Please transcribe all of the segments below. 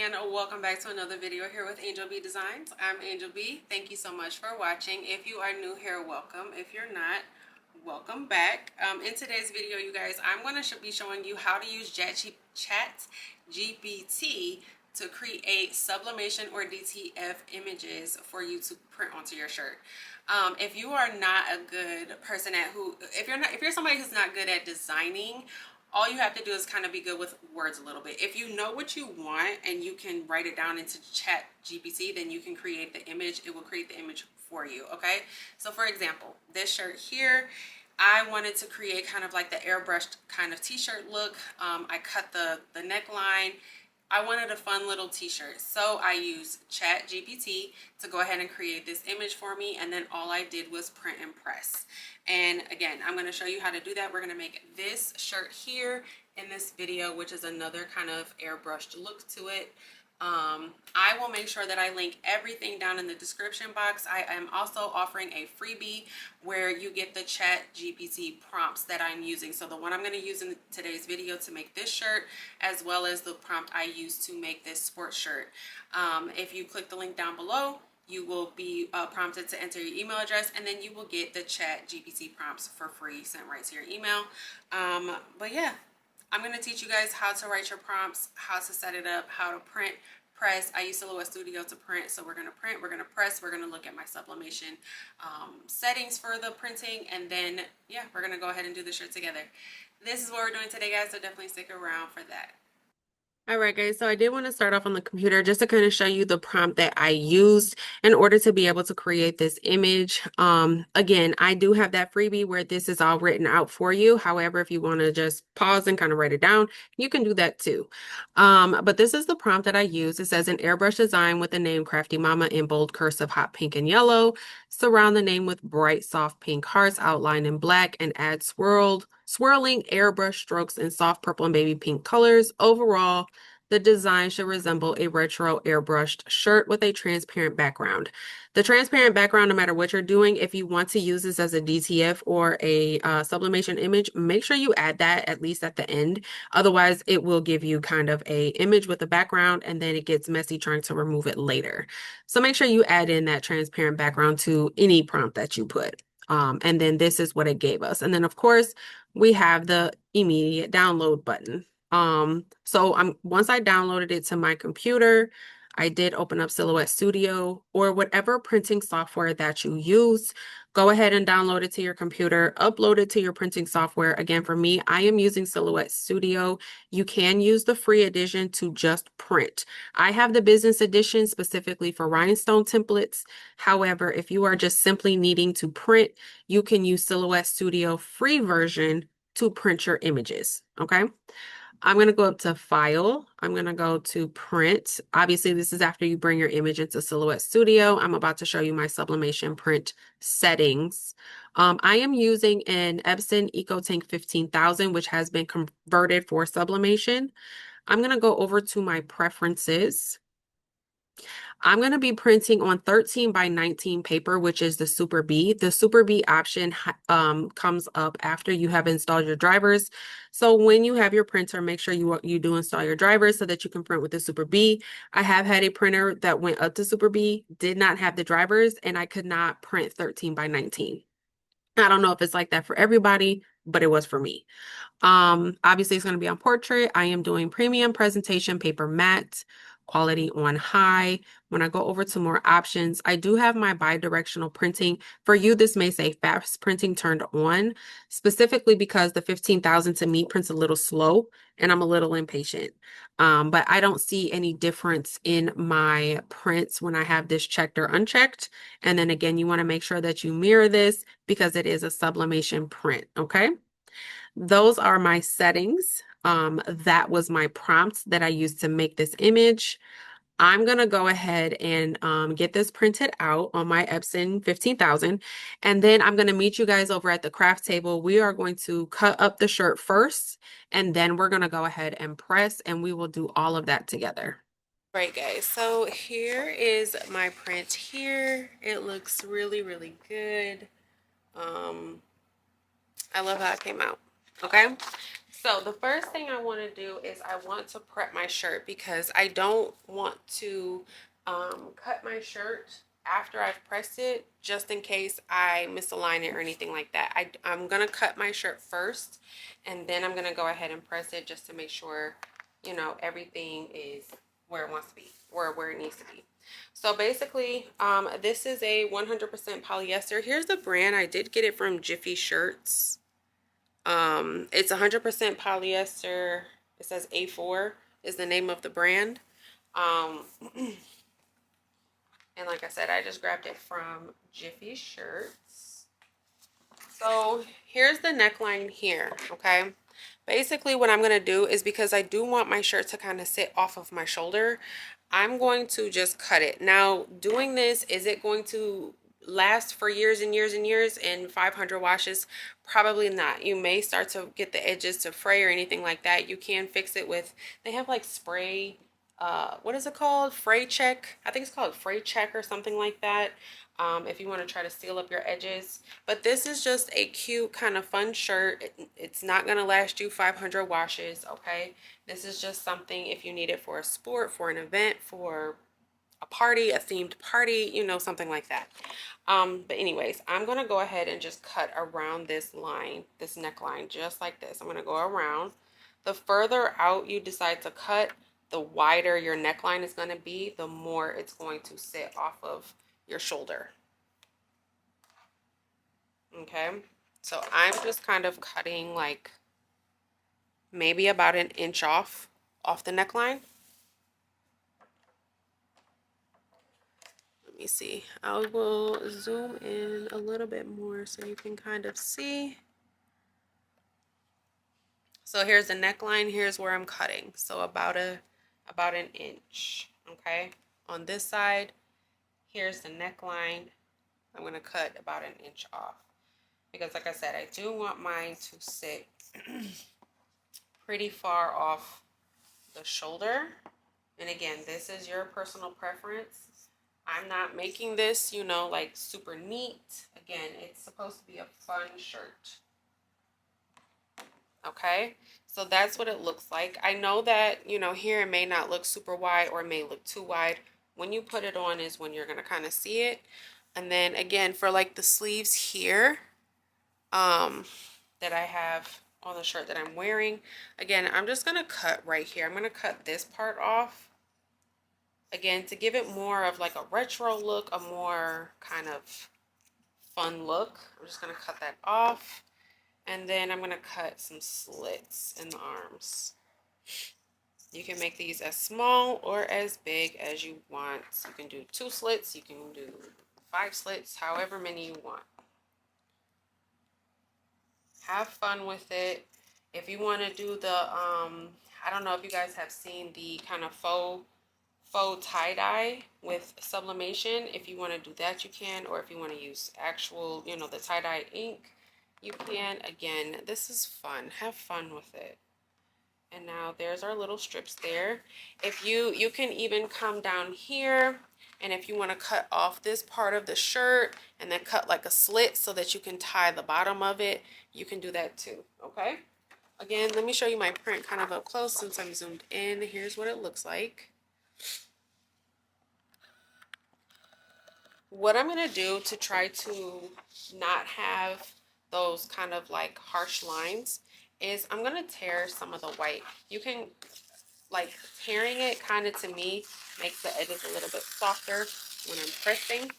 and welcome back to another video here with Angel B Designs. I'm Angel B. Thank you so much for watching. If you are new here, welcome. If you're not, welcome back. In today's video, you guys, I'm going to be showing you how to use ChatGPT to create sublimation or DTF images for you to print onto your shirt. If you are not a good person if you're somebody who's not good at designing, all you have to do is kind of be good with words a little bit. If you know what you want and you can write it down into ChatGPT, then you can create the image. It will create the image for you, okay? So for example, this shirt here, I wanted to create kind of like the airbrushed kind of t-shirt look. I cut the neckline. I wanted a fun little t-shirt, so I used ChatGPT to go ahead and create this image for me, and then all I did was print and press. And again, I'm going to show you how to do that. We're going to make this shirt here in this video, which is another kind of airbrushed look to it. I will make sure that I link everything down in the description box. I am also offering a freebie where you get the ChatGPT prompts that I'm using. So the one I'm going to use in today's video to make this shirt, as well as the prompt I used to make this sports shirt. If you click the link down below, you will be prompted to enter your email address, and then you will get the ChatGPT prompts for free sent right to your email. But yeah, I'm going to teach you guys how to write your prompts, how to set it up, how to print, press. I use Silhouette Studio to print, so we're going to print, we're going to press, we're going to look at my sublimation settings for the printing, and then, yeah, we're going to go ahead and do the shirt together. This is what we're doing today, guys, so definitely stick around for that. All right, guys, so I did want to start off on the computer just to kind of show you the prompt that I used in order to be able to create this image. Again, I do have that freebie where this is all written out for you. However, if you want to just pause and kind of write it down, you can do that too. But this is the prompt that I use. It says an airbrush design with the name Crafty Mama in bold cursive, hot pink and yellow. Surround the name with bright, soft pink hearts outlined in black and add swirling airbrush strokes in soft purple and baby pink colors. Overall, the design should resemble a retro airbrushed shirt with a transparent background. The transparent background, no matter what you're doing, if you want to use this as a DTF or a sublimation image, make sure you add that at least at the end. Otherwise, it will give you kind of a image with a background, and then it gets messy trying to remove it later. So make sure you add in that transparent background to any prompt that you put. And then this is what it gave us. And then, of course, we have the immediate download button. So once I downloaded it to my computer, I did open up Silhouette Studio or whatever printing software that you use. Go ahead and download it to your computer, upload it to your printing software. Again, for me, I am using Silhouette Studio. You can use the free edition to just print. I have the business edition specifically for rhinestone templates. However, if you are just simply needing to print, you can use Silhouette Studio free version to print your images, okay? I'm going to go up to File. I'm going to go to Print. Obviously, this is after you bring your image into Silhouette Studio. I'm about to show you my sublimation print settings. I am using an Epson EcoTank 15,000, which has been converted for sublimation. I'm going to go over to my preferences. I'm going to be printing on 13 by 19 paper, which is the Super B. The Super B option comes up after you have installed your drivers. So when you have your printer, make sure you do install your drivers so that you can print with the Super B. I have had a printer that went up to Super B, did not have the drivers, and I could not print 13 by 19. I don't know if it's like that for everybody, but it was for me. Obviously it's going to be on portrait. I am doing premium presentation paper matte, quality on high. When I go over to more options, I do have my bi-directional printing. For you, this may say fast printing turned on, specifically because the 15,000 to me prints a little slow and I'm a little impatient. But I don't see any difference in my prints when I have this checked or unchecked. And then again, you want to make sure that you mirror this because it is a sublimation print, okay? Those are my settings. That was my prompts that I used to make this image. I'm going to go ahead and get this printed out on my Epson 15,000. And then I'm going to meet you guys over at the craft table. We are going to cut up the shirt first, and then we're going to go ahead and press, and we will do all of that together. Right, guys, so here is my print here. It looks really, really good. I love how it came out. Okay. So the first thing I want to do is I want to prep my shirt because I don't want to cut my shirt after I've pressed it just in case I misalign it or anything like that. I'm going to cut my shirt first and then I'm going to go ahead and press it just to make sure, you know, everything is where it wants to be, where it needs to be. So basically, this is a 100% polyester. Here's the brand. I did get it from Jiffy Shirts. It's 100% polyester. It says A4 is the name of the brand. Um, and like I said, I just grabbed it from Jiffy Shirts. So here's the neckline here, okay? Basically what I'm going to do is because I do want my shirt to kind of sit off of my shoulder, I'm going to just cut it. Now, doing this, is it going to last for years and years and years and 500 washes? Probably not. You may start to get the edges to fray or anything like that. You can fix it with, they have like spray, what is it called? Fray check. I think it's called fray check or something like that. If you want to try to seal up your edges. But this is just a cute kind of fun shirt. It's not going to last you 500 washes, okay? This is just something if you need it for a sport, for an event, for a party, a themed party, you know, something like that. But anyways, I'm going to go ahead and just cut around this line, this neckline, just like this. I'm going to go around. The further out you decide to cut, the wider your neckline is going to be, the more it's going to sit off of your shoulder. Okay, so I'm just kind of cutting like maybe about an inch off the neckline. Let me see. I will zoom in a little bit more so you can kind of see. So here's the neckline. Here's where I'm cutting. So about an inch. Okay, on this side, here's the neckline. I'm gonna cut about an inch off because, like I said, I do want mine to sit pretty far off the shoulder. And again, this is your personal preference. I'm not making this, you know, like super neat. Again, it's supposed to be a fun shirt. Okay, so that's what it looks like. I know that, you know, here it may not look super wide or it may look too wide. When you put it on is when you're going to kind of see it. And then again, for like the sleeves here, that I have on the shirt that I'm wearing, again, I'm just going to cut right here. I'm going to cut this part off. Again, to give it more of like a retro look, a more kind of fun look. I'm just going to cut that off. And then I'm going to cut some slits in the arms. You can make these as small or as big as you want. You can do 2 slits. You can do 5 slits, however many you want. Have fun with it. If you want to do the, I don't know if you guys have seen the kind of faux tie-dye with sublimation. If you want to do that, you can. Or if you want to use actual, you know, the tie-dye ink, you can. Again, this is fun. Have fun with it. And now there's our little strips there. If you can even come down here, and if you want to cut off this part of the shirt and then cut like a slit so that you can tie the bottom of it, you can do that too. Okay, again, let me show you my print kind of up close since I'm zoomed in. Here's what it looks like. What I'm going to do to try to not have those kind of like harsh lines is I'm going to tear some of the white. You can, like, tearing it kind of, to me, makes the edges a little bit softer when I'm pressing.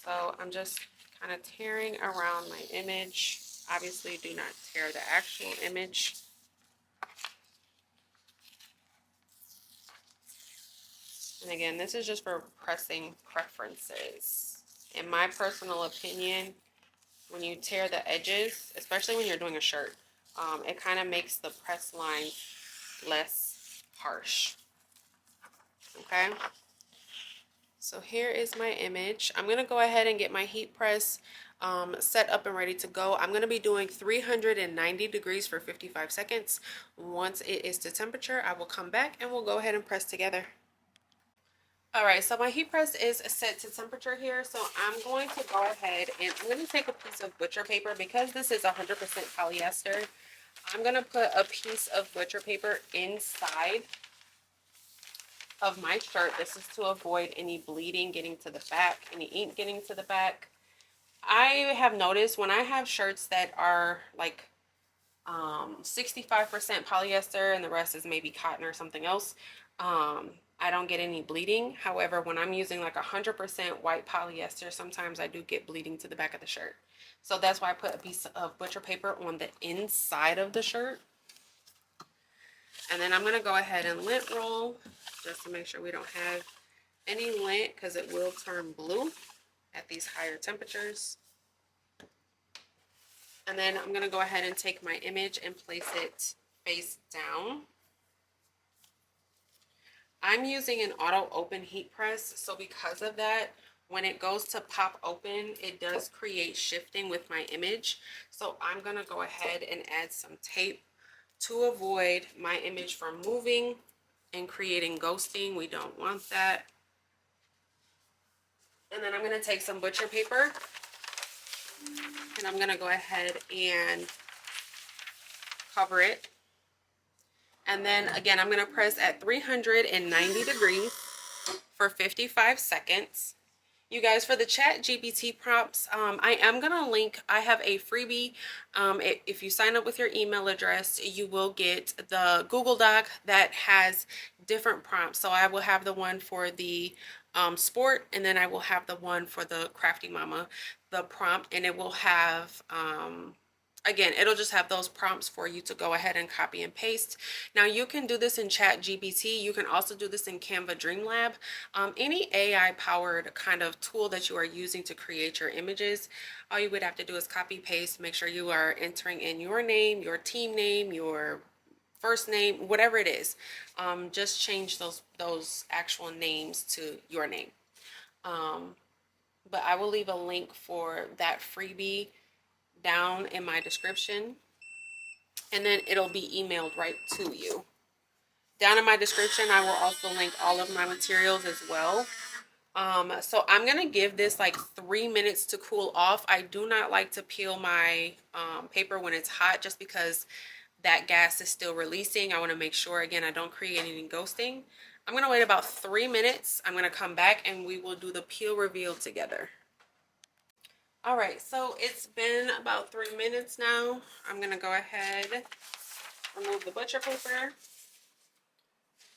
So I'm just kind of tearing around my image. Obviously, do not tear the actual image. And again, this is just for pressing preferences. In my personal opinion, when you tear the edges, especially when you're doing a shirt, it kind of makes the press line less harsh. Okay, so here is my image. I'm going to go ahead and get my heat press set up and ready to go. I'm going to be doing 390 degrees for 55 seconds. Once it is to temperature, I will come back and we'll go ahead and press together. All right, so my heat press is set to temperature here, so I'm going to go ahead and I'm going to take a piece of butcher paper because this is 100% polyester. I'm going to put a piece of butcher paper inside of my shirt. This is to avoid any bleeding getting to the back, any ink getting to the back. I have noticed when I have shirts that are like 65% polyester and the rest is maybe cotton or something else, I don't get any bleeding. However, when I'm using like 100% white polyester, sometimes I do get bleeding to the back of the shirt. So that's why I put a piece of butcher paper on the inside of the shirt. And then I'm going to go ahead and lint roll just to make sure we don't have any lint because it will turn blue at these higher temperatures. And then I'm going to go ahead and take my image and place it face down. I'm using an auto open heat press, so because of that, when it goes to pop open, it does create shifting with my image. So I'm going to go ahead and add some tape to avoid my image from moving and creating ghosting. We don't want that. And then I'm going to take some butcher paper and I'm going to go ahead and cover it. And then again, I'm going to press at 390 degrees for 55 seconds. You guys, for the ChatGPT prompts, I am going to link, I have a freebie. If you sign up with your email address, you will get the Google Doc that has different prompts. So I will have the one for the sport, and then I will have the one for the Crafty Mama, the prompt, and it will have again, it'll just have those prompts for you to go ahead and copy and paste. Now, you can do this in ChatGPT. You can also do this in Canva Dreamlab. Any AI-powered kind of tool that you are using to create your images, all you would have to do is copy, paste, make sure you are entering in your name, your team name, your first name, whatever it is. Just change those actual names to your name. But I will leave a link for that freebie down in my description, and then it'll be emailed right to you. Down in my description, I will also link all of my materials as well. So I'm gonna give this like 3 minutes to cool off. I do not like to peel my paper when it's hot, just because that gas is still releasing. I want to make sure, again, I don't create any ghosting. I'm gonna wait about 3 minutes. I'm gonna come back and we will do the peel reveal together. All right, so it's been about 3 minutes now. I'm gonna go ahead, remove the butcher paper.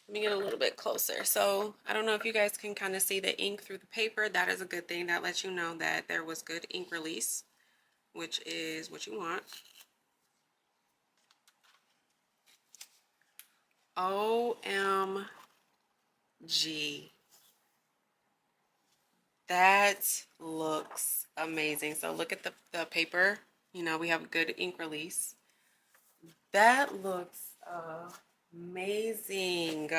Let me get a little bit closer. So I don't know if you guys can kind of see the ink through the paper. That is a good thing. That lets you know that there was good ink release, which is what you want. OMG. That looks amazing. So look at the paper. You know, we have good ink release. That looks amazing.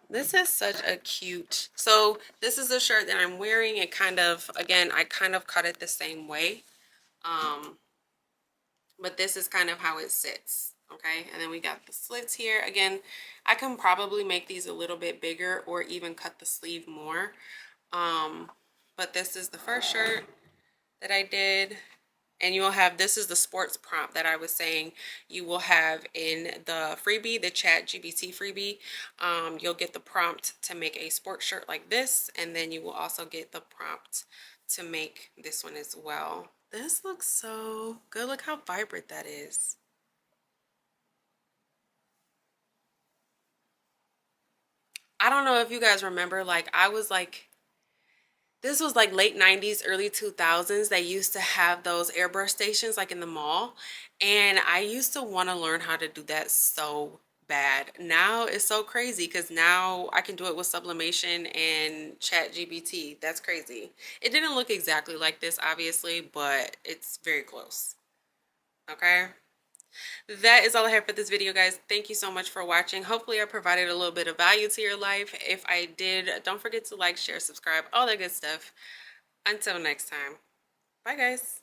This is such a cute. So this is a shirt that I'm wearing. It kind of, again, I kind of cut it the same way. But this is kind of how it sits. Okay, and then we got the slits here. Again, I can probably make these a little bit bigger or even cut the sleeve more. But this is the first shirt that I did. And you will have, this is the sports prompt that I was saying you will have in the freebie, the ChatGPT freebie. You'll get the prompt to make a sports shirt like this, and then you will also get the prompt to make this one as well. This looks so good. Look how vibrant that is. I don't know if you guys remember, like I was like, this was like late 90s, early 2000s. They used to have those airbrush stations like in the mall. And I used to want to learn how to do that so bad. Now it's so crazy because now I can do it with Sublimation and ChatGPT. That's crazy. It didn't look exactly like this, obviously, but it's very close. Okay. That is all I have for this video, guys. Thank you so much for watching. Hopefully I provided a little bit of value to your life. If I did, don't forget to like, share, subscribe, all that good stuff. Until next time. Bye, guys.